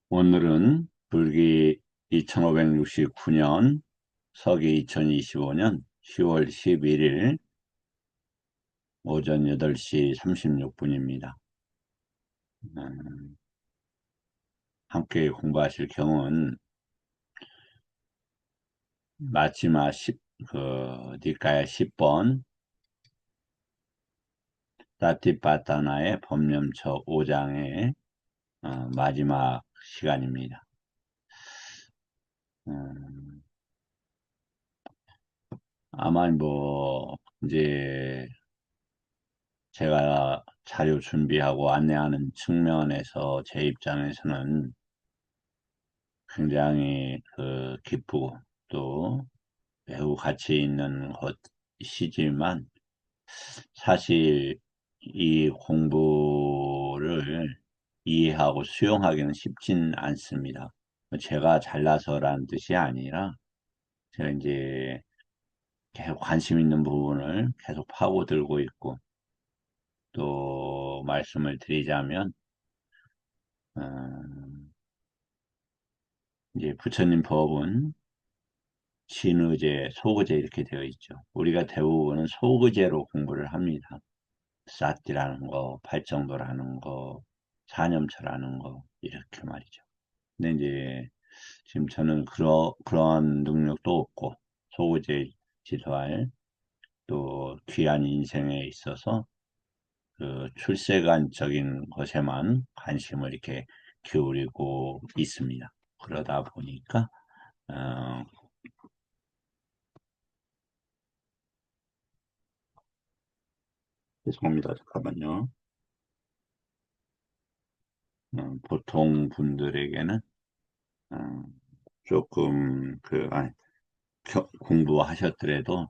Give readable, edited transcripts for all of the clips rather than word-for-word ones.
오늘은 불기 2569년, 서기 2025년 10월 11일 오전 8시 36분입니다. 함께 공부하실 경은 마지막 니까야 10번 사티파타나의 법념처 5장의 마지막 시간입니다. 음, 아마 이제 제가 자료 준비하고 안내하는 측면에서 제 입장에서는 굉장히 기쁘고 또 매우 가치 있는 것이지만 사실 이 공부를 이해하고 수용하기는 쉽진 않습니다. 제가 잘나서라는 뜻이 아니라 제가 이제 계속 관심 있는 부분을 계속 파고들고 있고 또 말씀을 드리자면 어, 이제 부처님 법은 진의제, 소의제 이렇게 되어 있죠. 우리가 대부분은 소의제로 공부를 합니다. 사티라는 거, 팔정도라는 거, 사념처라는 거 이렇게 말이죠. 근데 이제 지금 저는 그러한 능력도 없고 소의제 지도할 또 귀한 인생에 있어서 출세관적인 것에만 관심을 이렇게 기울이고 있습니다. 그러다 보니까 어, 죄송합니다. 잠깐만요. 보통 분들에게는 어, 조금 공부하셨더라도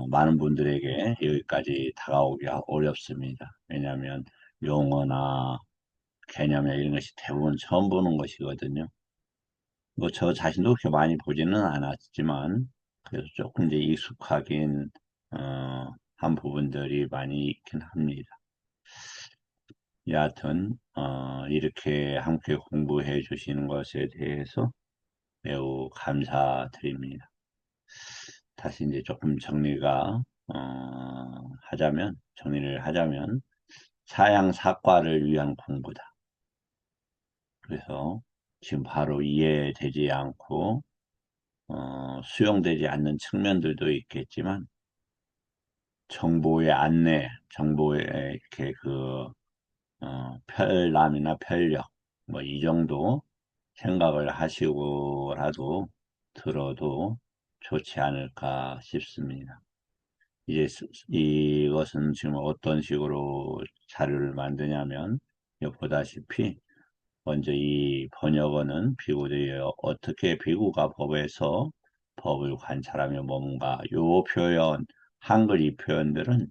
많은 분들에게 여기까지 다가오기가 어렵습니다. 왜냐하면 용어나 개념이나 이런 것이 대부분 처음 보는 것이거든요. 뭐 저 자신도 그렇게 많이 보지는 않았지만 그래서 조금 이제 익숙하긴 한 부분들이 많이 있긴 합니다. 여하튼 이렇게 함께 공부해 주시는 것에 대해서 매우 감사드립니다. 다시 이제 조금 정리를 하자면 사양사과를 위한 공부다. 그래서 지금 바로 이해되지 않고 수용되지 않는 측면들도 있겠지만 정보의 안내, 정보의 이렇게 편람이나 편력 뭐 이 정도 생각을 하시고라도 들어도 좋지 않을까 싶습니다. 이것은 지금 어떤 식으로 자료를 만드냐면 보다시피 먼저 이 번역어는 비구들이 어떻게 비구가 법에서 법을 관찰하며 뭔가 요 표현 한글 이 표현들은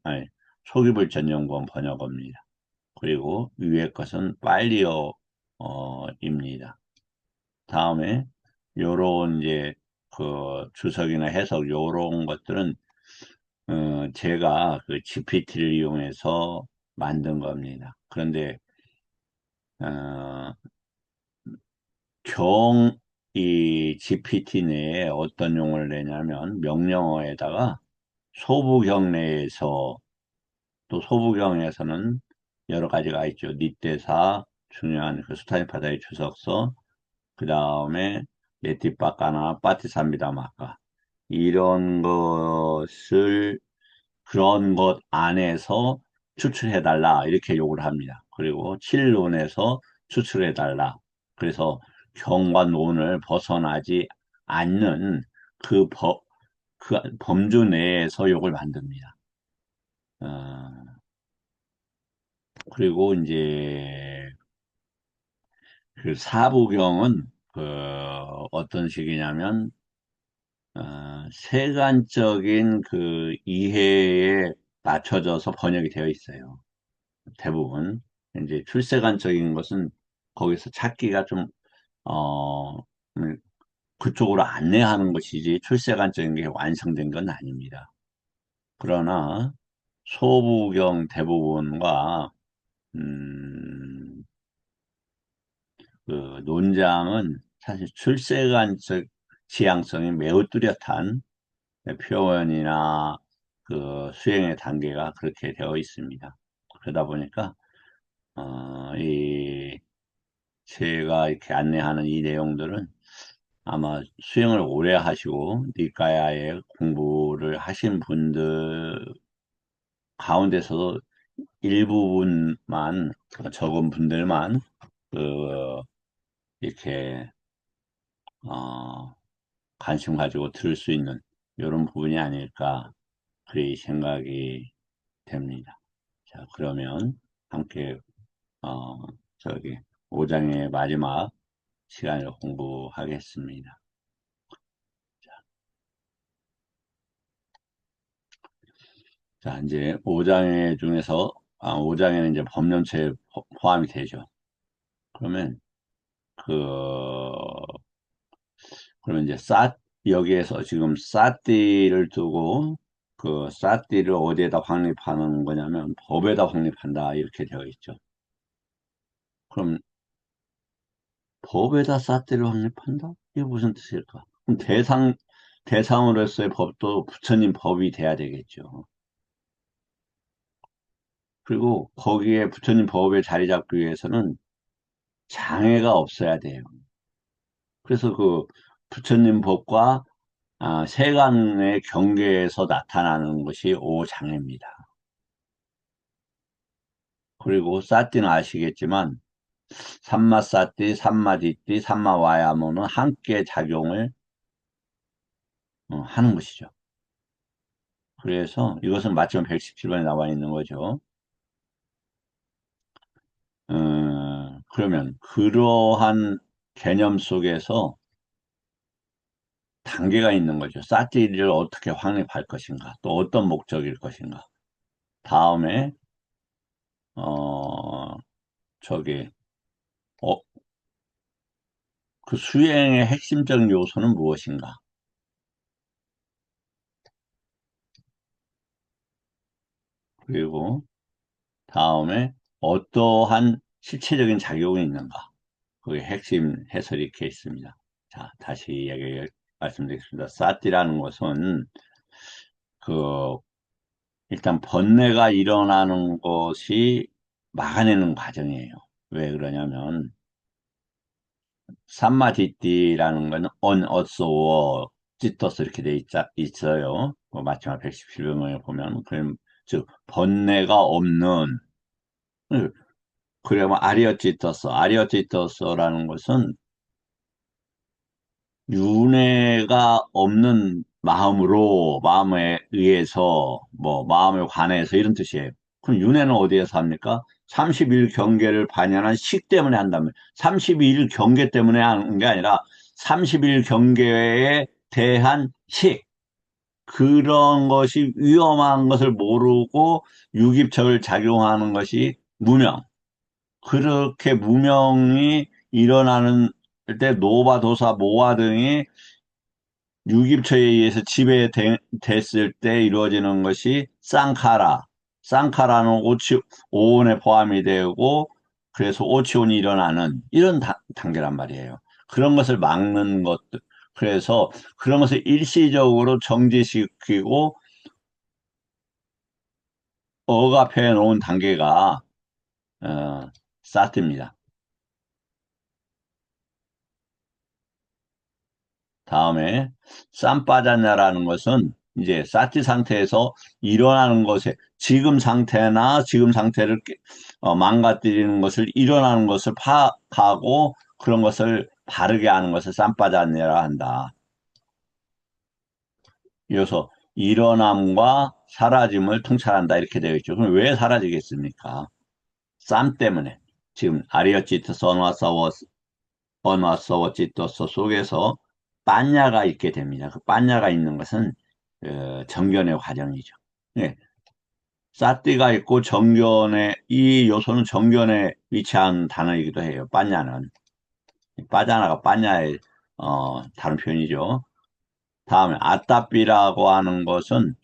아니, 초기불 전용본 번역어입니다. 그리고 위에 것은 빨리어입니다. 다음에 요런 이제 주석이나 해석 요런 것들은 제가 GPT를 이용해서 만든 겁니다. 그런데 어, 이 GPT 내에 어떤 용어를 내냐면 명령어에다가 소부경 내에서 또 소부경에서는 여러 가지가 있죠. 니떼사 중요한 수타니파다의 주석서 그 다음에 예티빠까나 빠티삼비다마까 이런 것을 그런 것 안에서 추출해달라 이렇게 요구를 합니다. 그리고 칠론에서 추출해달라. 그래서 경관론을 벗어나지 않는 그 범주 내에서 욕을 만듭니다. 어, 그리고 이제 사부경은 어떤 식이냐면 세간적인 이해에 맞춰져서 번역이 되어 있어요. 대부분 이제 출세관적인 것은 거기서 찾기가 좀 어, 음, 그쪽으로 안내하는 것이지 출세관적인 게 완성된 건 아닙니다. 그러나 소부경 대부분과 음, 그 논장은 사실 출세관적 지향성이 매우 뚜렷한 표현이나 그 수행의 단계가 그렇게 되어 있습니다. 그러다 보니까 이 제가 이렇게 안내하는 이 내용들은 아마 수행을 오래 하시고 니까야의 공부를 하신 분들 가운데서도 일부분만 적은 분들만 그 이렇게 어, 관심 가지고 들을 수 있는 이런 부분이 아닐까 그리 생각이 됩니다. 자, 그러면 함께 어, 저기 5장의 마지막 시간을 공부하겠습니다. 자, 이제 5장 중에서 5장에는 이제 법령체 포함이 되죠. 그러면 그 그러면 이제 여기에서 지금 싸띠를 두고 그 싸띠를 어디에다 확립하는 거냐면 법에다 확립한다 이렇게 되어 있죠. 그럼 법에다 싸띠를 확립한다? 이게 무슨 뜻일까? 그럼 대상으로서의 법도 부처님 법이 돼야 되겠죠. 그리고 거기에 부처님 법에 자리 잡기 위해서는 장애가 없어야 돼요. 그래서 그 부처님 법과 세간의 경계에서 나타나는 것이 오장애입니다. 그리고 사띠는 아시겠지만 삼마사띠, 삼마디띠, 삼마와야모는 함께 작용을 하는 것이죠. 그래서 이것은 마침 117번에 나와 있는 거죠. 그러면 그러한 개념 속에서 단계가 있는 거죠. 사띠를 어떻게 확립할 것인가, 또 어떤 목적일 것인가. 다음에 어 저기 어, 그 수행의 핵심적 요소는 무엇인가? 그리고 다음에 어떠한 실체적인 작용이 있는가? 그게 핵심 해설이 이렇게 있습니다. 자, 다시 말씀드리겠습니다. 사띠라는 것은 그 일단 번뇌가 일어나는 것이 막아내는 과정이에요. 왜 그러냐면 삼마디띠라는 건 언어쏘어 찌떠서 이렇게 있어요. 마지막 117번에 보면 그럼 즉 번뇌가 없는 그러면 아리어찌떠서라는 것은 윤회가 없는 마음으로 마음에 의해서 뭐 마음에 관해서 이런 뜻이에요. 그럼 윤회는 어디에서 합니까? 30일 경계를 반영한 식 때문에 한다면 32일 경계 때문에 하는 게 아니라 30일 경계에 대한 식 그런 것이 위험한 것을 모르고 유기적을 작용하는 것이 무명. 그렇게 무명이 일어나는 때 노바도사 모화 등이 유깁처에 의해서 지배됐을 때 이루어지는 것이 쌍카라. 쌍카라는 오온에 포함이 되고 그래서 오치온이 일어나는 이런 단계란 말이에요. 그런 것을 막는 것들. 그래서 그런 것을 일시적으로 정지시키고 억압해 놓은 단계가 사트입니다. 다음에 쌈빠졌냐라는 것은 이제 사티 상태에서 일어나는 것에 지금 상태를 망가뜨리는 것을 일어나는 것을 파악하고 그런 것을 바르게 하는 것을 쌈빠졌냐라 한다. 이어서 일어남과 사라짐을 통찰한다 이렇게 되어 있죠. 그럼 왜 사라지겠습니까? 쌈 때문에 지금 아리어치트 언와서워찌또서 속에서 빠냐가 있게 됩니다. 그 빠냐가 있는 것은 정견의 과정이죠. 예, 사띠가 있고 정견의 이 요소는 정견에 위치한 단어이기도 해요. 빠냐는 빠자나가 빠냐의 다른 표현이죠. 다음에 아따삐라고 하는 것은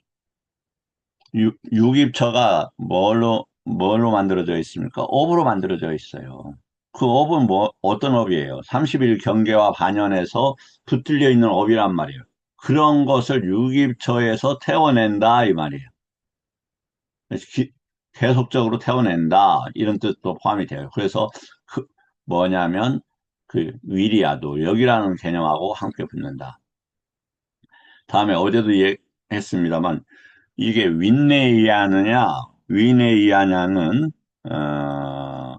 유깁처가 뭘로 뭘로 만들어져 있습니까? 업으로 만들어져 있어요. 그 업은 뭐, 어떤 업이에요? 30일 경계와 반연해서 붙들려 있는 업이란 말이에요. 그런 것을 유기처에서 태워낸다, 이 말이에요. 그래서 계속적으로 태워낸다, 이런 뜻도 포함이 돼요. 그래서 그, 뭐냐면, 그, 위리아도, 여기라는 개념하고 함께 붙는다. 다음에 어제도 얘기했습니다만, 이게 윈에 의하느냐, 윈에 의하냐는, 어,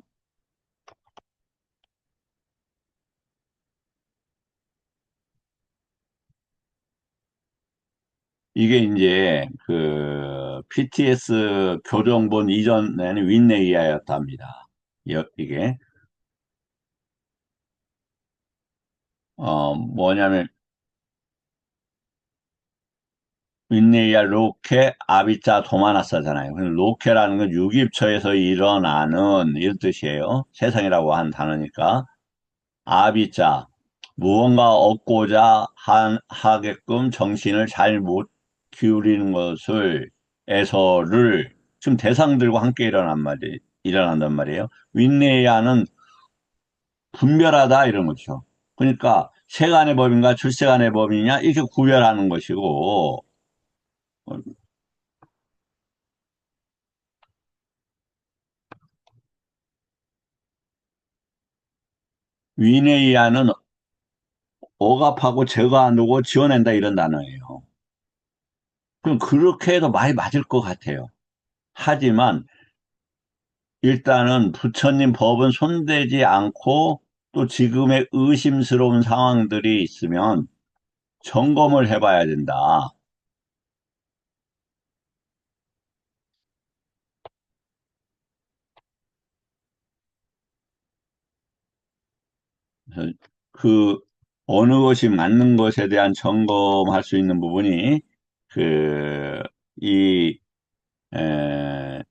이게 이제 그 PTS 교정본 이전에는 윈내이아였답니다. 이게 뭐냐면 윈내이아 로케 아비짜 도마나스잖아요. 로케라는 건 유깁처에서 일어나는 이런 뜻이에요. 세상이라고 한 단어니까 아비짜 무언가 얻고자 하게끔 정신을 잘 못 기울이는 것을 에서를 지금 대상들과 함께 일어난단 말이에요. 윈네야는 분별하다 이런 거죠. 그러니까 세간의 법인가 출세간의 법이냐 이렇게 구별하는 것이고 어, 윈네야는 억압하고 제거하고 지어낸다 이런 단어예요. 그럼 그렇게 해도 많이 맞을 것 같아요. 하지만 일단은 부처님 법은 손대지 않고 또 지금의 의심스러운 상황들이 있으면 점검을 해봐야 된다. 그래서 그 어느 것이 맞는 것에 대한 점검할 수 있는 부분이 그, 이, 에,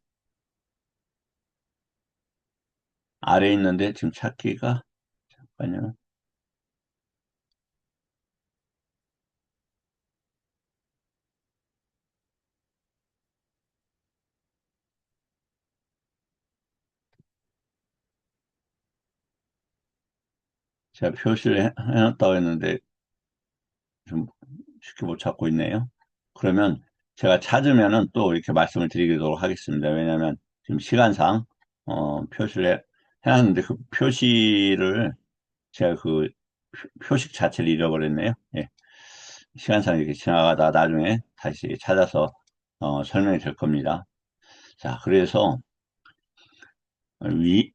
아래 있는데 지금 찾기가, 잠깐요. 제가 표시를 해놨다고 했는데 좀 쉽게 못 찾고 있네요. 그러면 제가 찾으면은 또 이렇게 말씀을 드리도록 하겠습니다. 왜냐하면 지금 시간상 표시를 해놨는데 그 표시를 제가 그 표식 자체를 잃어버렸네요. 예. 시간상 이렇게 지나가다 나중에 다시 찾아서 설명이 될 겁니다. 자, 그래서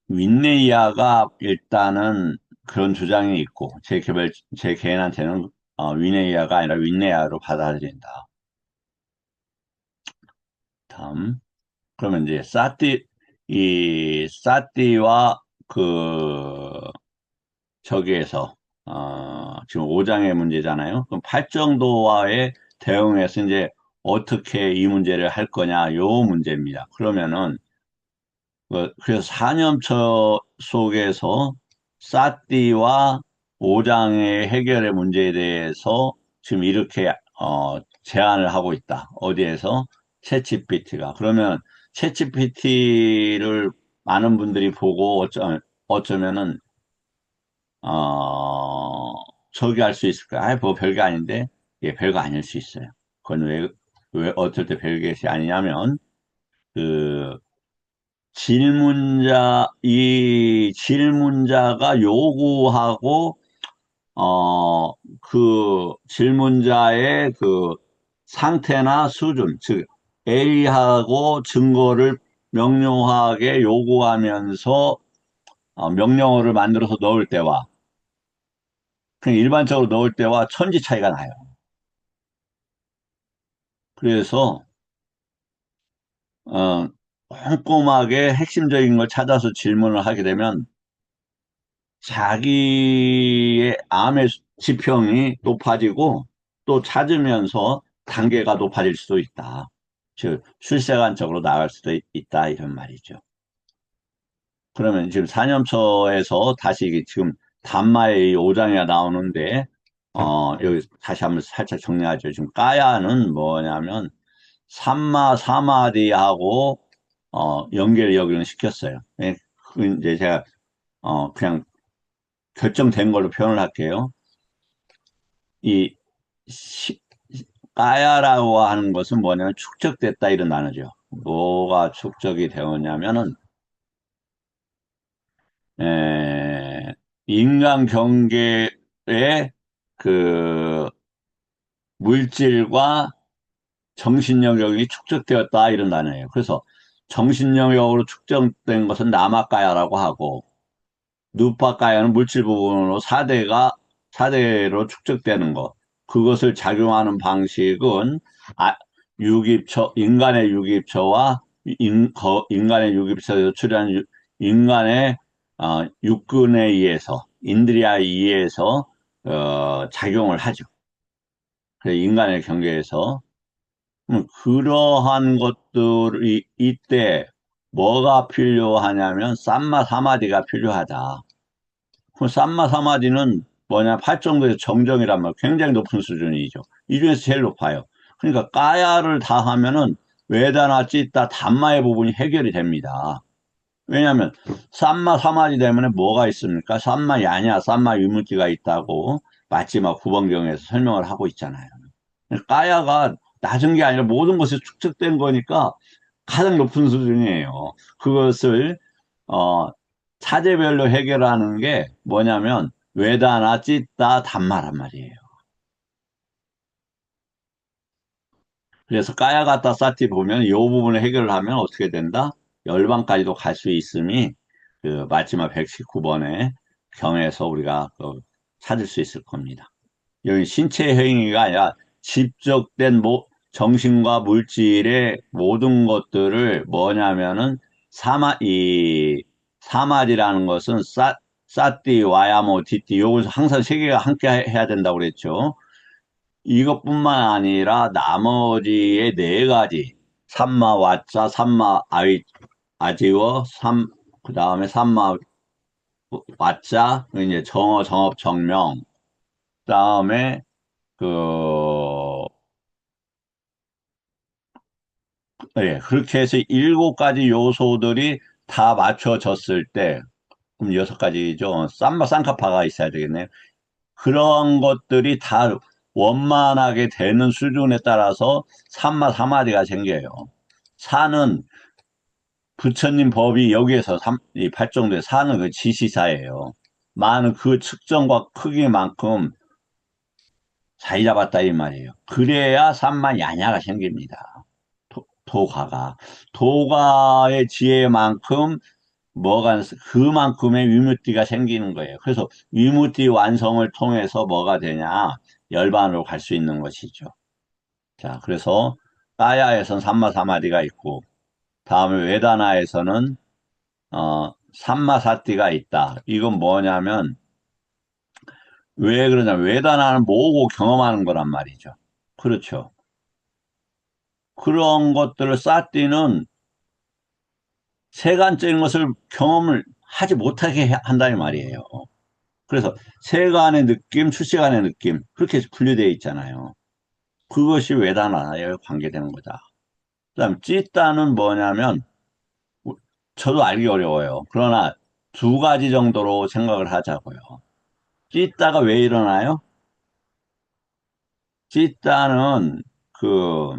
윈네이아가 일단은 그런 주장이 있고 제 개인한테는 윈네이아가 아니라 윈네이아로 받아들인다. 다음. 그러면 이제 사띠와 그, 저기에서, 지금 5장의 문제잖아요. 그럼 8정도와의 대응해서 이제 어떻게 이 문제를 할 거냐, 요 문제입니다. 그러면은, 그래서 4년처 속에서 사띠와 5장의 해결의 문제에 대해서 지금 이렇게, 제안을 하고 있다. 어디에서? 챗GPT가. 그러면 챗GPT를 많은 분들이 보고 어쩌면은, 저기 할 수 있을까? 뭐 별게 아닌데, 예, 별거 아닐 수 있어요. 그건 왜 어떨 때 별것이 아니냐면, 그, 이 질문자가 요구하고, 그 질문자의 그 상태나 수준, 즉, A하고 증거를 명료하게 요구하면서 명령어를 만들어서 넣을 때와 그냥 일반적으로 넣을 때와 천지 차이가 나요. 그래서 어, 꼼꼼하게 핵심적인 걸 찾아서 질문을 하게 되면 자기의 암의 지평이 높아지고 또 찾으면서 단계가 높아질 수도 있다. 즉, 출세관적으로 나갈 수도 있다. 이런 말이죠. 그러면 지금 사념처에서 다시 이게 지금 단마의 5장이 나오는데, 여기 다시 한번 살짝 정리하죠. 지금 까야는 뭐냐면, 삼마 사마디하고 연결 여기는 시켰어요. 예, 그 이제 제가 그냥 결정된 걸로 표현을 할게요. 이 시, 까야라고 하는 것은 뭐냐면 축적됐다 이런 단어죠. 뭐가 축적이 되었냐면은 에, 인간 경계의 그 물질과 정신 영역이 축적되었다 이런 단어예요. 그래서 정신 영역으로 축적된 것은 남아까야라고 하고 누파까야는 물질 부분으로 4대로 축적되는 것. 그것을 작용하는 방식은 유기처, 인간의 유기처와 인간의 유기처에서 출현한 인간의 육근에 의해서 인드리아에 의해서 작용을 하죠. 그래서 인간의 경계에서 그러한 것들이 이때 뭐가 필요하냐면 삼마 사마디가 필요하다. 그 삼마 사마디는 뭐냐, 8정도의 정정이란 말, 굉장히 높은 수준이죠. 이 중에서 제일 높아요. 그러니까 까야를 다 하면은 외다나 찌따 담마의 부분이 해결이 됩니다. 왜냐하면 삼마 사마디 때문에 뭐가 있습니까? 삼마 야냐, 삼마 유무티가 있다고 마지막 구번경에서 설명을 하고 있잖아요. 까야가 낮은 게 아니라 모든 것이 축적된 거니까 가장 높은 수준이에요. 그것을 어, 차제별로 해결하는 게 뭐냐면 외다나 찌따 단마란 말이에요. 그래서 까야가타 사티 보면 이 부분을 해결을 하면 어떻게 된다? 열반까지도 갈 수 있음이 그 마지막 119번의 경에서 우리가 찾을 수 있을 겁니다. 여기 신체 행위가 아니라 집적된 정신과 물질의 모든 것들을 뭐냐면은 이 사마디라는 것은 사띠, 와야모, 디띠, 요것을 항상 세 개가 함께 해야 된다고 그랬죠. 이것뿐만 아니라 나머지의 네 가지, 삼마 와짜, 삼마 아지워, 그 다음에 삼마 와짜, 이제 정어, 정업, 정명, 그 다음에 그, 예, 그렇게 해서 일곱 가지 요소들이 다 맞춰졌을 때, 그럼 여섯 가지죠. 삼바 쌍카파가 있어야 되겠네요. 그런 것들이 다 원만하게 되는 수준에 따라서 삼마 사마디가 생겨요. 사는 부처님 법이 여기에서 이 팔정도에 사는 그 지시사예요. 많은 그 측정과 크기만큼 자리 잡았다 이 말이에요. 그래야 삼마 야냐가 생깁니다. 도가가. 도가의 지혜만큼 뭐가 그만큼의 위무띠가 생기는 거예요. 그래서 위무띠 완성을 통해서 뭐가 되냐? 열반으로 갈 수 있는 것이죠. 자, 그래서 까야에선 삼마사마디가 있고 다음에 외다나에서는 삼마사띠가 있다. 이건 뭐냐면 왜 그러냐면 외다나는 모으고 경험하는 거란 말이죠. 그렇죠. 그런 것들을 사띠는 세간적인 것을 경험을 하지 못하게 한다는 말이에요. 그래서 세간의 느낌, 출세간의 느낌 그렇게 분류되어 있잖아요. 그것이 외다나에 관계되는 거다. 그다음 찌따는 뭐냐면 저도 알기 어려워요. 그러나 두 가지 정도로 생각을 하자고요. 찌따가 왜 일어나요? 찌따는 그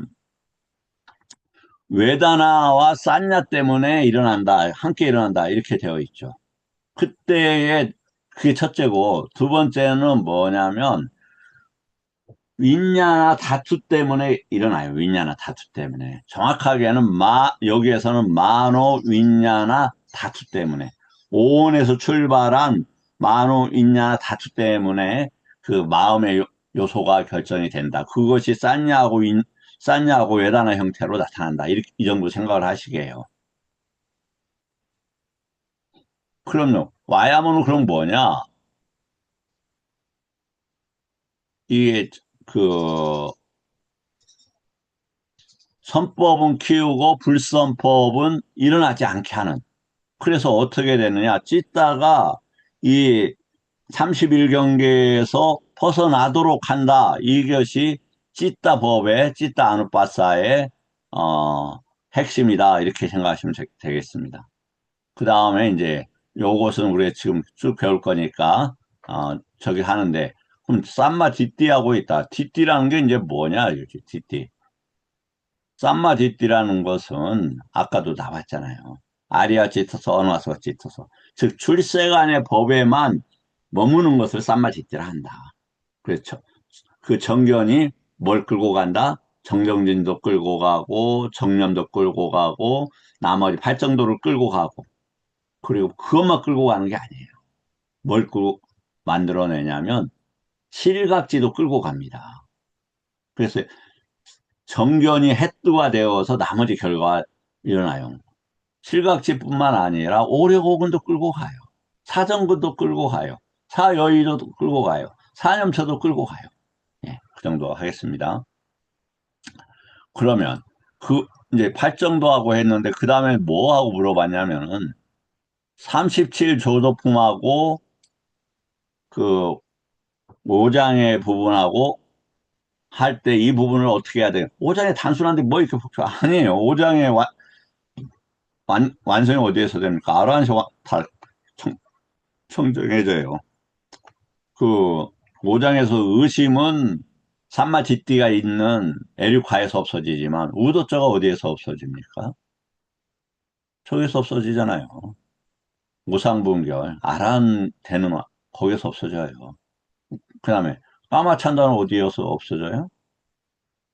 외다나와 싼냐 때문에 일어난다, 함께 일어난다 이렇게 되어 있죠. 그때의 그게 첫째고 두 번째는 뭐냐면 윈냐나 다투 때문에 일어나요. 윈냐나 다투 때문에. 정확하게는 여기에서는 마노 윈냐나 다투 때문에. 오온에서 출발한 마노 윈냐나 다투 때문에 그 마음의 요소가 결정이 된다. 그것이 싼냐하고 외단어 형태로 나타난다. 이 정도 생각을 하시게요. 그럼요. 와야모는 그럼 뭐냐? 이게 그 선법은 키우고 불선법은 일어나지 않게 하는. 그래서 어떻게 되느냐. 찢다가 이 31경계에서 벗어나도록 한다. 이것이 찢다 법의, 찢다 아누빠사의, 어, 핵심이다. 이렇게 생각하시면 되겠습니다. 그 다음에 이제 요것은 우리가 지금 쭉 배울 거니까, 저기 하는데, 그럼 쌈마 디띠하고 있다. 디띠라는 게 이제 뭐냐, 이렇게 디띠. 쌈마 디띠라는 것은 아까도 나왔잖아요. 아리아 짙어서 언어서 짙어서. 즉, 출세간의 법에만 머무는 것을 쌈마 디띠라 한다. 그렇죠. 그 정견이 뭘 끌고 간다? 정정진도 끌고 가고, 정념도 끌고 가고, 나머지 팔정도를 끌고 가고, 그리고 그것만 끌고 가는 게 아니에요. 뭘 끌고 만들어내냐면, 실각지도 끌고 갑니다. 그래서 정견이 해뚜가 되어서 나머지 결과가 일어나요. 실각지뿐만 아니라 오력오근도 끌고 가요. 사정근도 끌고 가요. 사여의도 끌고 가요. 사념처도 끌고 가요. 예, 그 정도 하겠습니다. 그러면 그 이제 팔정도하고 했는데 그 다음에 뭐 하고 물어봤냐면은 37조도품하고 그 5장의 부분하고 할 때 이 부분을 어떻게 해야 돼요? 5장이 단순한데 뭐 이렇게 복잡? 아니에요. 5장의 완성이 어디에서 됩니까? 아라한서 다 청정해져요. 그 5장에서 의심은 산마지띠가 있는 에릭화에서 없어지지만 우도자가 어디에서 없어집니까? 저기서 없어지잖아요. 무상분결, 아란 되는 거기서 없어져요. 그 다음에 까마찬다는 어디에서 없어져요?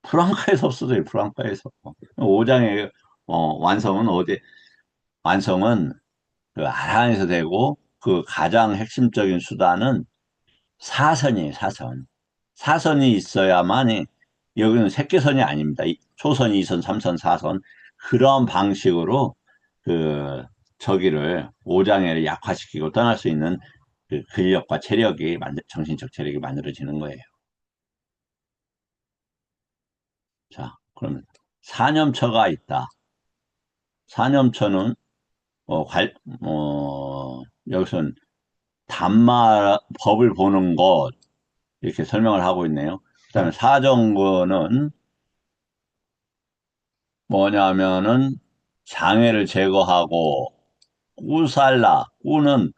프랑카에서 없어져요. 프랑카에서. 5장의 완성은 완성은 그 아란에서 되고 그 가장 핵심적인 수단은 사선이에요. 사선. 사선이 있어야만이 여기는 새끼선이 아닙니다. 초선, 2선, 3선, 4선 그런 방식으로 그 저기를 5장애를 약화시키고 떠날 수 있는 그 근력과 체력이 정신적 체력이 만들어지는 거예요. 자, 그러면 사념처가 있다. 사념처는 여기서는 단마 법을 보는 것 이렇게 설명을 하고 있네요. 그다음에 사정거는 뭐냐면은 장애를 제거하고 꾸살라 꾸는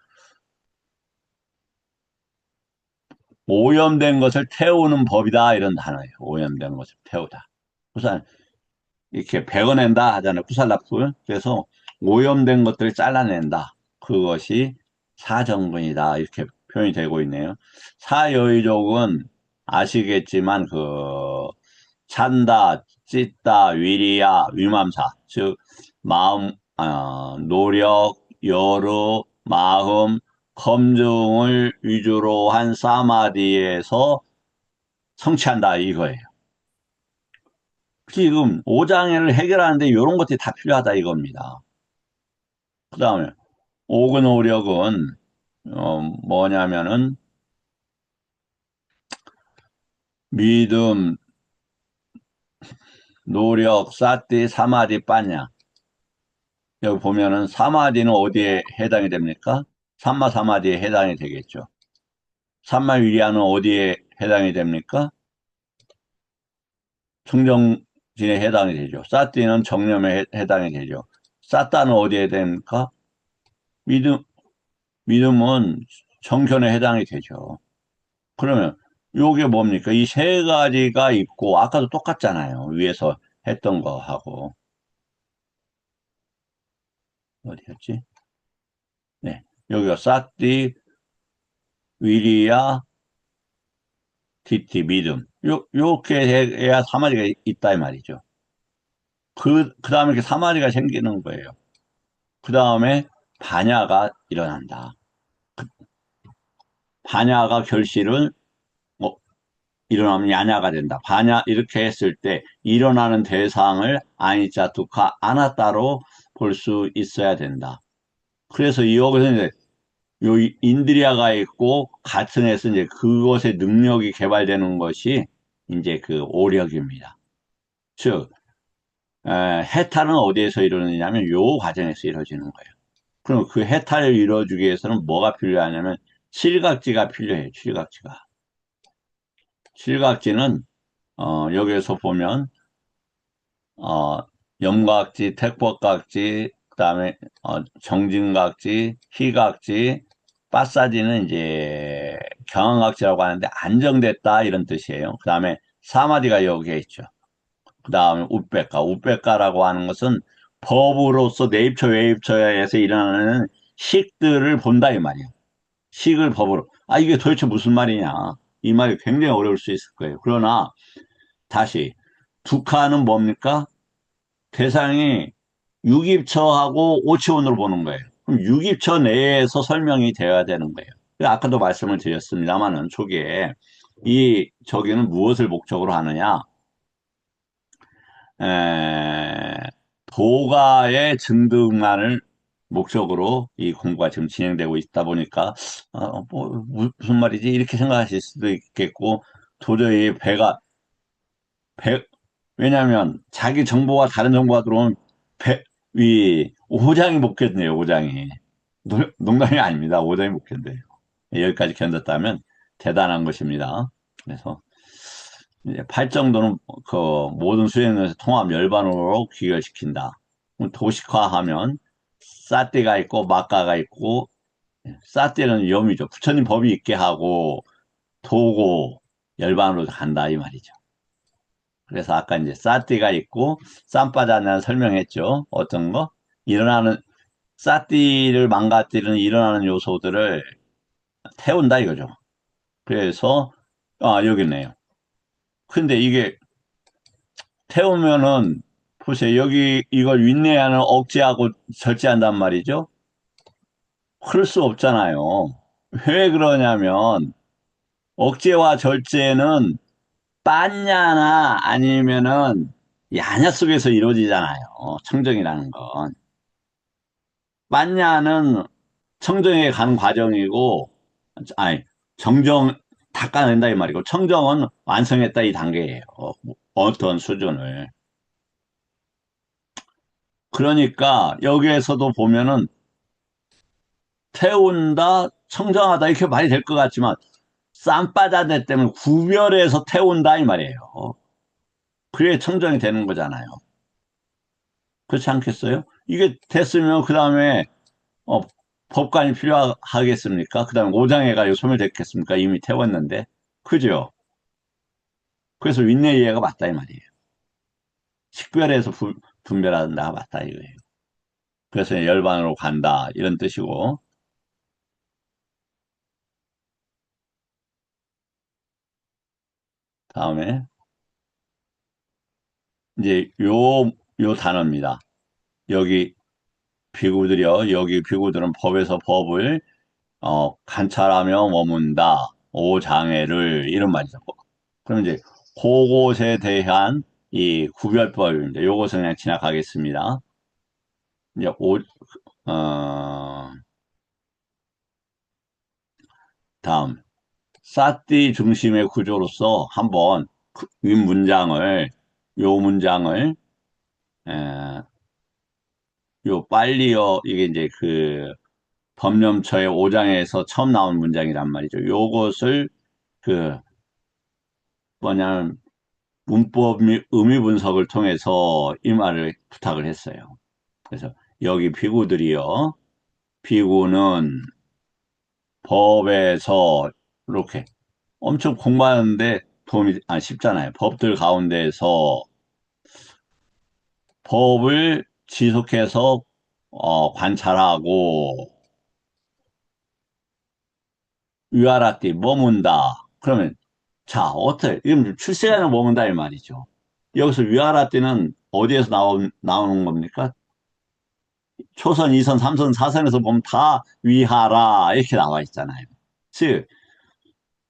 오염된 것을 태우는 법이다 이런 단어예요. 오염된 것을 태우다. 우선 이렇게 베어낸다 하잖아요. 쿠살라풀. 그래서 오염된 것들을 잘라낸다. 그것이 사정근이다. 이렇게 표현이 되고 있네요. 사여의족은 아시겠지만 찬다, 찢다, 위리야, 위맘사. 즉 마음, 노력, 여루, 마음, 검증을 위주로 한 사마디에서 성취한다 이거예요. 지금 오장애를 해결하는데 이런 것들이 다 필요하다 이겁니다. 그 다음에 오근오력은 뭐냐면은 믿음, 노력, 사띠, 사마디, 빠냐. 여기 보면은 사마디는 어디에 해당이 됩니까? 삼마 사마디에 해당이 되겠죠. 삼마 위리아는 어디에 해당이 됩니까? 청정진에 해당이 되죠. 사띠는 정념에 해당이 되죠. 사따는 어디에 됩니까? 믿음, 믿음은 정견에 해당이 되죠. 그러면 요게 뭡니까? 이 세 가지가 있고 아까도 똑같잖아요. 위에서 했던 거하고 어디였지? 네, 여기가 사띠, 위리야, 티티, 믿음. 요렇게 해야 사마리가 있다 이 말이죠. 그 다음에 이렇게 사마리가 생기는 거예요. 그 다음에 반야가 일어난다. 반야가 결실은 일어나면 야냐가 된다. 반야 이렇게 했을 때 일어나는 대상을 아니자 두카 아나따로 볼 수 있어야 된다. 그래서 여기서 이제 요 인드리아가 있고 같은 해서 이제 그것의 능력이 개발되는 것이 이제 그 오력입니다. 즉 해탈은 어디에서 이루어지냐면 요 과정에서 이루어지는 거예요. 그럼 그 해탈을 이루어주기 위해서는 뭐가 필요하냐면 실각지가 필요해요. 실각지가. 실각지는 여기에서 보면 염각지, 택법각지, 그다음에 정진각지, 희각지, 빠사지는 이제 경항각지라고 하는데 안정됐다 이런 뜻이에요. 그다음에 사마디가 여기에 있죠. 그다음에 우백가, 우백가라고 하는 것은 법으로서 내입처 외입처에서 일어나는 식들을 본다 이 말이에요. 식을 법으로. 아 이게 도대체 무슨 말이냐? 이 말이 굉장히 어려울 수 있을 거예요. 그러나 다시 두카는 뭡니까? 대상이 유깁처하고 오치원으로 보는 거예요. 그럼 유깁처 내에서 설명이 되어야 되는 거예요. 아까도 말씀을 드렸습니다만은 초기에 이 저기는 무엇을 목적으로 하느냐? 에, 도가의 증득만을 목적으로 이 공부가 지금 진행되고 있다 보니까 뭐 무슨 말이지? 이렇게 생각하실 수도 있겠고 도저히 배, 왜냐하면 자기 정보와 다른 정보가 들어오면 이 오장이 못 견뎌요, 오장이. 농담이 아닙니다. 오장이 못 견뎌요. 여기까지 견뎠다면 대단한 것입니다. 그래서 이제 8정도는 그 모든 수행에서 통합 열반으로 귀결시킨다. 도식화하면 사띠가 있고 막가가 있고 사띠는 염이죠. 부처님 법이 있게 하고 도고 열반으로 간다 이 말이죠. 그래서 아까 이제 사띠가 있고 쌈바자는 설명했죠. 어떤 거? 일어나는 사띠를 망가뜨리는 일어나는 요소들을 태운다 이거죠. 그래서 여기 있네요. 근데 이게 태우면은 보세요. 여기 이걸 윈내하는 억제하고 절제한단 말이죠. 그럴 수 없잖아요. 왜 그러냐면 억제와 절제는 빤냐나 아니면은 야냐 속에서 이루어지잖아요. 청정이라는 건. 빤냐는 청정에 가는 과정이고, 아니, 정정 닦아낸다 이 말이고, 청정은 완성했다 이 단계예요. 어떤 수준을. 그러니까 여기에서도 보면은 태운다, 청정하다 이렇게 말이 될 것 같지만 쌈바자대 때문에 구별해서 태운다 이 말이에요. 그래 청정이 되는 거잖아요. 그렇지 않겠어요? 이게 됐으면 그 다음에 어, 법관이 필요하겠습니까? 그 다음에 오장애가 소멸됐겠습니까? 이미 태웠는데. 그죠? 그래서 윈내 이해가 맞다 이 말이에요. 식별해서 분별한다 맞다 이거예요. 그래서 열반으로 간다 이런 뜻이고 다음에 이제 요 단어입니다. 여기 비구들이요. 여기 비구들은 법에서 법을 관찰하며 머문다. 오장애를 이런 말이죠. 그럼 이제 그것에 대한 이 구별법입니다. 요것은 그냥 지나가겠습니다. 이제 어, 다음 사띠 중심의 구조로서 한번 윗 문장을 요 문장을 에, 요 빨리요 이게 이제 그 법념처의 5장에서 처음 나온 문장이란 말이죠. 요것을 그 뭐냐면 문법 및 의미 분석을 통해서 이 말을 부탁을 했어요. 그래서 여기 비구들이요. 비구는 법에서 이렇게 엄청 공부하는데 도움이 쉽잖아요. 법들 가운데서 법을 지속해서 관찰하고 위아라띠 머문다. 그러면 자 어떻게 이건 출세간에 머문다 이 말이죠. 여기서 위아라띠는 어디에서 나오는 겁니까? 초선, 2선, 3선, 4선에서 보면 다 위하라 이렇게 나와 있잖아요. 즉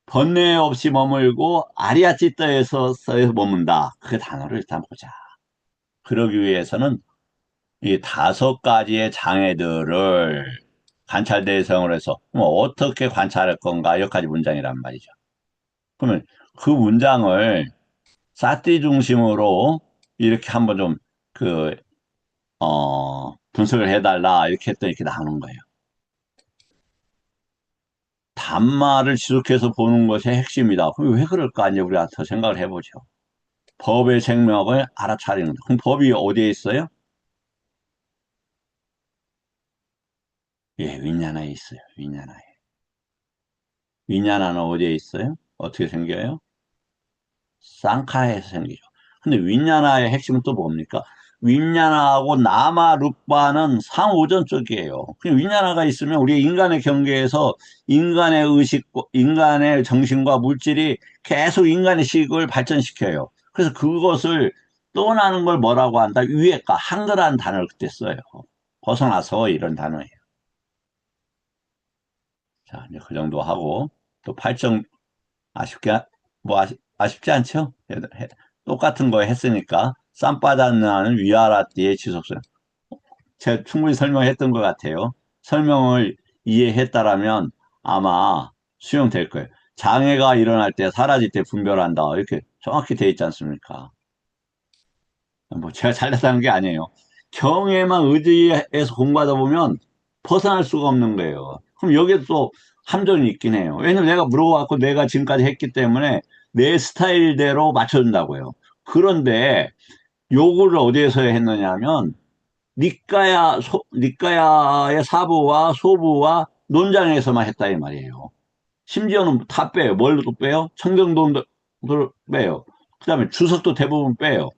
번뇌 없이 머물고 아리아찌떠에서 머문다. 그 단어를 일단 보자. 그러기 위해서는 이 5가지의 장애들을 관찰 대상으로 해서 뭐 어떻게 관찰할 건가 여기까지 문장이란 말이죠. 그러면 그 문장을 사띠 중심으로 이렇게 한번 좀 그, 분석을 해달라 이렇게 했더니 이렇게 나오는 거예요. 단말을 지속해서 보는 것이 핵심이다. 그럼 왜 그럴까? 이제 우리가 더 생각을 해보죠. 법의 생명을 알아차리는 거죠. 그럼 법이 어디에 있어요? 예, 윈냐나에 있어요. 윈냐나에. 윈냐나는 어디에 있어요? 어떻게 생겨요? 쌍카에서 생기죠. 근데 윈냐나의 핵심은 또 뭡니까? 윈냐나하고 나마루빠는 상호전 쪽이에요. 그냥 윈냐나가 있으면 우리 인간의 경계에서 인간의 의식, 인간의 정신과 물질이 계속 인간의 식을 발전시켜요. 그래서 그것을 떠나는 걸 뭐라고 한다? 위에가 한글한 단어를 그때 써요. 벗어나서 이런 단어예요. 자, 이제 그 정도 하고 또 팔정 아쉽게, 뭐 아쉽지 않죠? 똑같은 거 했으니까 쌈바다는 위아라띠의 지속성. 제가 충분히 설명했던 것 같아요. 설명을 이해했다라면 아마 수용될 거예요. 장애가 일어날 때 사라질 때 분별한다. 이렇게 정확히 돼 있지 않습니까? 뭐 제가 잘났다는 게 아니에요. 경에만 의지해서 공부하다 보면 벗어날 수가 없는 거예요. 그럼 여기에 또 함정이 있긴 해요. 왜냐면 내가 물어봤고 내가 지금까지 했기 때문에 내 스타일대로 맞춰준다고요. 그런데 요거를 어디에서 했느냐 하면 니까야의 사부와 소부와 논장에서만 했다 이 말이에요. 심지어는 다 빼요. 뭘로 또 빼요? 청정도를 빼요. 그 다음에 주석도 대부분 빼요.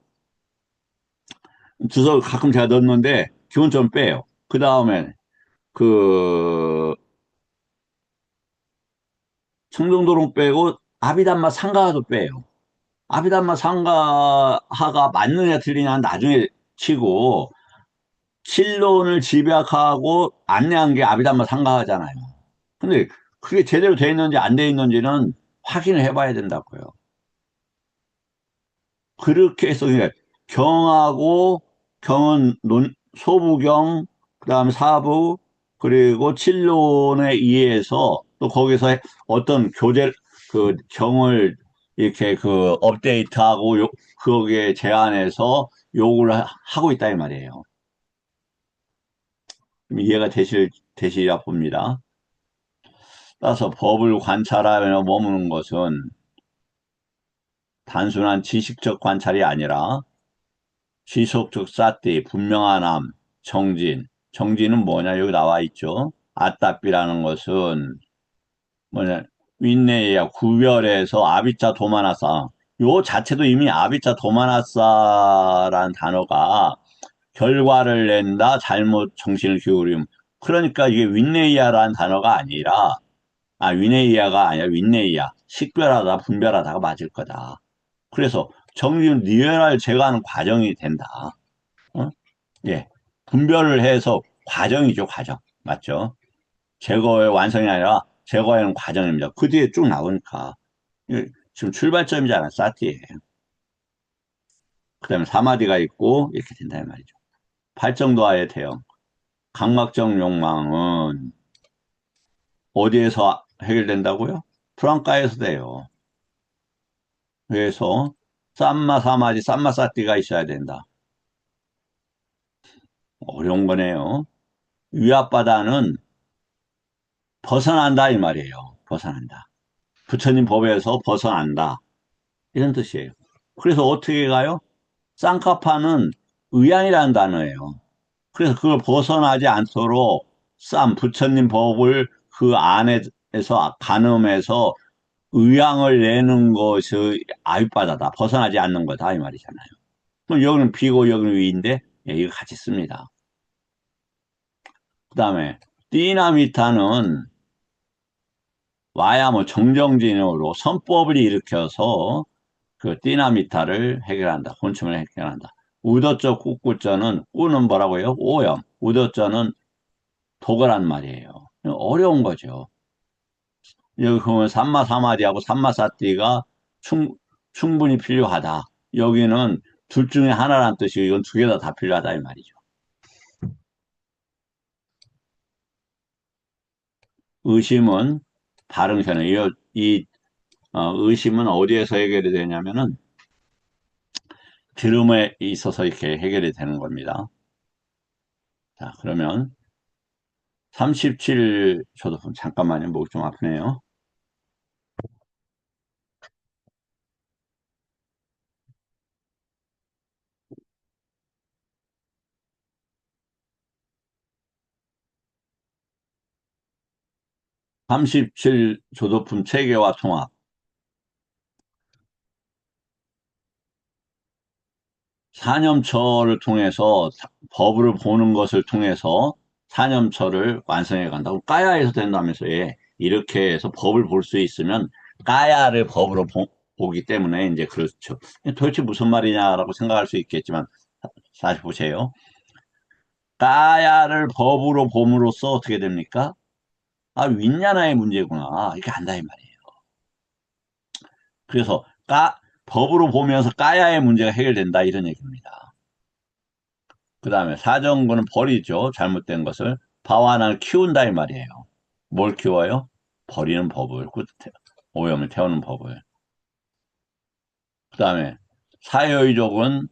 주석을 가끔 제가 넣는데 기본점 빼요. 그 다음에 그 청정도록 빼고 아비담마 상가도 빼요. 아비담마 상가하가 맞느냐 틀리냐는 나중에 치고 실론을 집약하고 안내한 게 아비담마 상가하잖아요. 근데 그게 제대로 돼 있는지 안 돼 있는지는 확인을 해봐야 된다고요. 그렇게 해서 그냥 경하고 경은 소부경, 그다음에 사부, 그리고 칠론에 의해서 또 거기서 어떤 교재 그 경을 이렇게 그 업데이트하고 거기에 제안해서 요구를 하고 있다 이 말이에요. 이해가 되시리라 봅니다. 따라서 법을 관찰하며 머무는 것은 단순한 지식적 관찰이 아니라 지속적 사띠, 분명한 암, 정진. 정진은 뭐냐? 여기 나와 있죠. 아따삐라는 것은 뭐냐? 윈네야 구별해서 아비자 도마나사. 요 자체도 이미 아비자 도마나사라는 단어가 결과를 낸다, 잘못 정신을 기울임. 그러니까 이게 윈네이아라는 단어가 아니라, 윈네이아가 아니라 윈네이아. 식별하다, 분별하다가 맞을 거다. 그래서 정신 리얼을 제거하는 과정이 된다. 어? 예. 분별을 해서 과정이죠, 과정. 맞죠? 제거의 완성이 아니라 제거하는 과정입니다. 그 뒤에 쭉 나오니까. 지금 출발점이잖아, 사티에. 그 다음에 사마디가 있고, 이렇게 된다는 말이죠. 팔정도하의 대응. 강막적 욕망은 어디에서 해결된다고요? 프랑카에서 돼요. 그래서 쌈마 사마디, 쌈마 사티가 있어야 된다. 어려운 거네요. 위압바다는 벗어난다 이 말이에요. 벗어난다. 부처님 법에서 벗어난다. 이런 뜻이에요. 그래서 어떻게 가요? 쌍카파는 의안이라는 단어예요. 그래서 그걸 벗어나지 않도록 부처님 법을 그 안에서 가늠해서 의향을 내는 것이 아윗바다다. 벗어나지 않는 거다 이 말이잖아요. 그럼 여기는 비고 여기는 위인데 예, 이거 같이 씁니다. 그 다음에 디나미타는 와야 뭐 정정진으로 선법을 일으켜서 그 디나미타를 해결한다. 곤충을 해결한다. 우더자 꾹꾹자는 꾸는 뭐라고요? 오염. 우더자는 독어란 말이에요. 어려운 거죠. 여기 보면 삼마사마디하고 삼마사띠가 충분히 필요하다. 여기는 둘 중에 하나란 뜻이고 이건 두 개 다 필요하다 이 말이죠. 의심은 다른 견해. 의심은 어디에서 해결이 되냐면은 들음에 있어서 이렇게 해결이 되는 겁니다. 자, 그러면 37, 저도 잠깐만요. 목이 좀 아프네요. 37조도품 체계화 통합. 4년처를 통해서 법을 보는 것을 통해서 4년처를 완성해 간다고 까야에서 된다면서 예. 이렇게 해서 법을 볼 수 있으면 까야를 법으로 보기 때문에 이제 그렇죠. 도대체 무슨 말이냐라고 생각할 수 있겠지만 다시 보세요. 까야를 법으로 봄으로써 어떻게 됩니까? 아, 윈야나의 문제구나. 이렇게 안다 이 말이에요. 그래서 법으로 보면서 까야의 문제가 해결된다 이런 얘기입니다. 그 다음에 사정구는 버리죠. 잘못된 것을. 바와나를 키운다 이 말이에요. 뭘 키워요? 버리는 법을. 오염을 태우는 법을. 그 다음에 사여의족은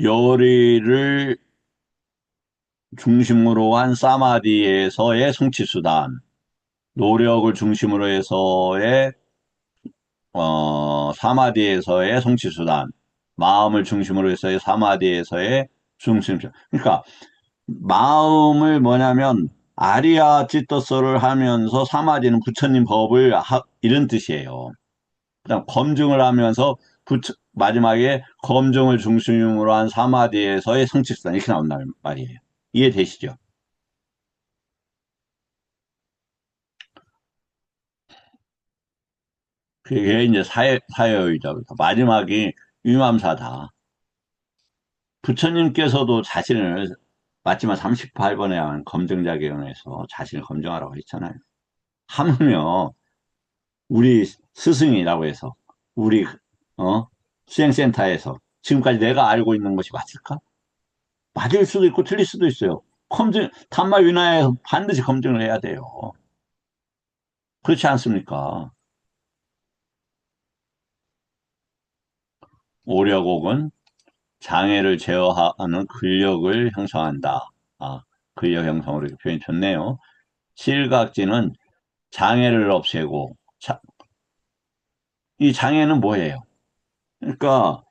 요리를 중심으로 한 사마디에서의 성취수단, 노력을 중심으로 해서의 사마디에서의 성취수단, 마음을 중심으로 해서의 사마디에서의 중심수. 그러니까 마음을 뭐냐면 아리아 찌떠서를 하면서 사마디는 부처님 법을 이런 뜻이에요. 그다음 검증을 하면서 마지막에 검증을 중심으로 한 사마디에서의 성취수단 이렇게 나온다는 말이에요. 이해되시죠? 그게 이제 사회의죠. 마지막이 위맘사다. 부처님께서도 자신을 맞지만 38번에 한 검증자기원에서 자신을 검증하라고 했잖아요. 하물며 우리 스승이라고 해서 우리 어 수행센터에서 지금까지 내가 알고 있는 것이 맞을까? 맞을 수도 있고 틀릴 수도 있어요. 단마 윤화에서 반드시 검증을 해야 돼요. 그렇지 않습니까? 오력옥은 장애를 제어하는 근력을 형성한다. 아, 근력 형성으로 이렇게 표현이 좋네요. 실각지는 장애를 없애고, 이 장애는 뭐예요? 그러니까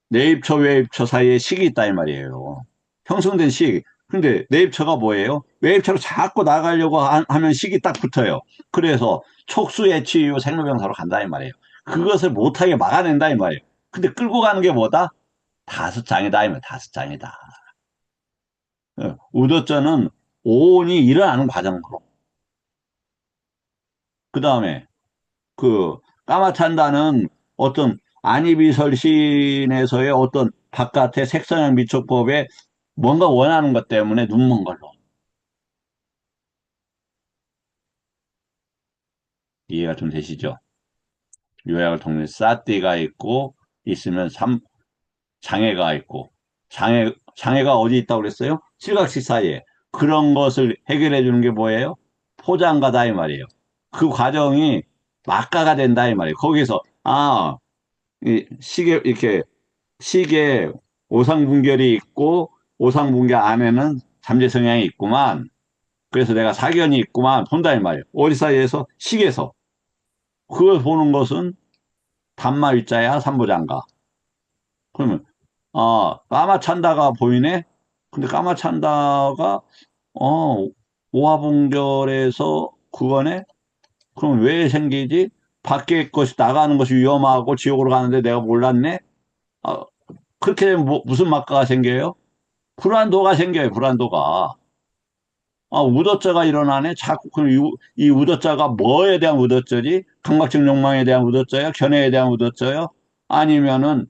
내입처, 외입처 사이에 식이 있다 이 말이에요. 형성된 식. 근데 내입처가 뭐예요? 외입처로 자꾸 나가려고 하면 식이 딱 붙어요. 그래서 촉수애취 이후 생로병사로 간다 이 말이에요. 그것을 못하게 막아낸다 이 말이에요. 근데 끌고 가는 게 뭐다? 다섯 장이다 이 말이에요. 다섯 장이다. 우도자는 오온이 일어나는 과정으로. 그 다음에 그 까마찬다는 어떤 안이비설신에서의 어떤 바깥의 색선형 미촉법에 뭔가 원하는 것 때문에 눈먼 걸로. 이해가 좀 되시죠? 요약을 통해 사띠가 있고 있으면 장애가 있고 장애가 어디 있다고 그랬어요? 칠각시 사이에. 그런 것을 해결해 주는 게 뭐예요? 포장가다 이 말이에요. 그 과정이 막가가 된다 이 말이에요. 거기서 이 시계 이렇게 시계 오상분결이 있고 오상분결 안에는 잠재 성향이 있구만. 그래서 내가 사견이 있구만 본다 이 말이에요. 어디 사이에서 시계에서 그걸 보는 것은 단마일자야 삼보장가. 그러면 까마찬다가 보이네. 근데 까마찬다가 어 오화분결에서 그거네. 그럼 왜 생기지? 밖에 것이 나가는 것이 위험하고 지옥으로 가는데 내가 몰랐네. 아, 그렇게 되면 무슨 막가가 생겨요? 불안도가 생겨요, 불안도가. 우더자가 일어나네. 자꾸, 그럼 이 우더자가 뭐에 대한 우더자지? 강박증 욕망에 대한 우더자야? 견해에 대한 우더자요? 아니면은,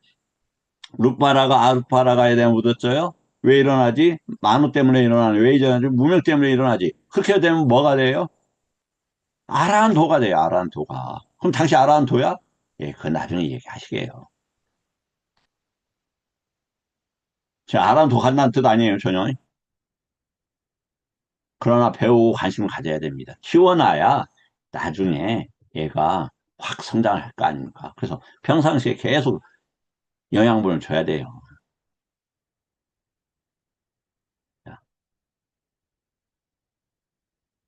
룻바라가 아룻바라가에 대한 우더자요? 왜 일어나지? 만호 때문에 일어나네. 왜 일어나지? 무명 때문에 일어나지. 그렇게 되면 뭐가 돼요? 아라한도가 돼요, 아라한도가. 그럼 당시 아라한도야? 예, 그건 나중에 얘기하시게요. 제가 아라한도 간다는 뜻 아니에요, 전혀. 그러나 배우고 관심을 가져야 됩니다. 키워놔야 나중에 얘가 확 성장을 할 거 아닙니까? 그래서 평상시에 계속 영양분을 줘야 돼요. 자,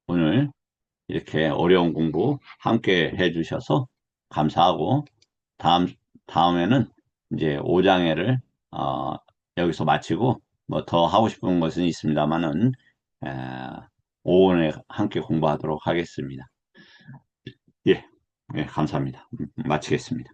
오늘 이렇게 어려운 공부 함께 해주셔서 감사하고 다음 다음에는 이제 오장회를 여기서 마치고 뭐 더 하고 싶은 것은 있습니다만은 오후에 함께 공부하도록 하겠습니다. 예, 예, 감사합니다. 마치겠습니다.